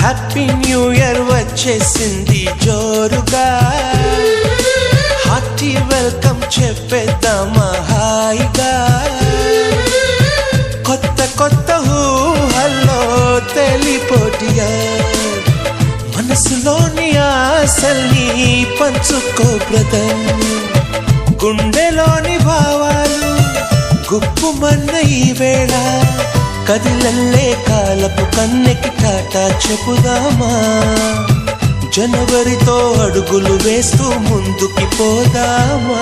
Happy new year వచ్చేసింది జోరుగా, hearty welcome చెప్పేద్దామా హాయిగా. కొత్త కొత్త ఊహల్లో తెలిపోటియా, మనసులోని ఆశల్ని పంచుకో బ్రదర్. గుండెలోని భావాలు గుప్పుమన్న ఈ వేళ, కదిలల్లే కాలపు కన్నెకి టాటా చెప్పుదామా. జనవరితో అడుగులు వేస్తూ ముందుకి పోదామా.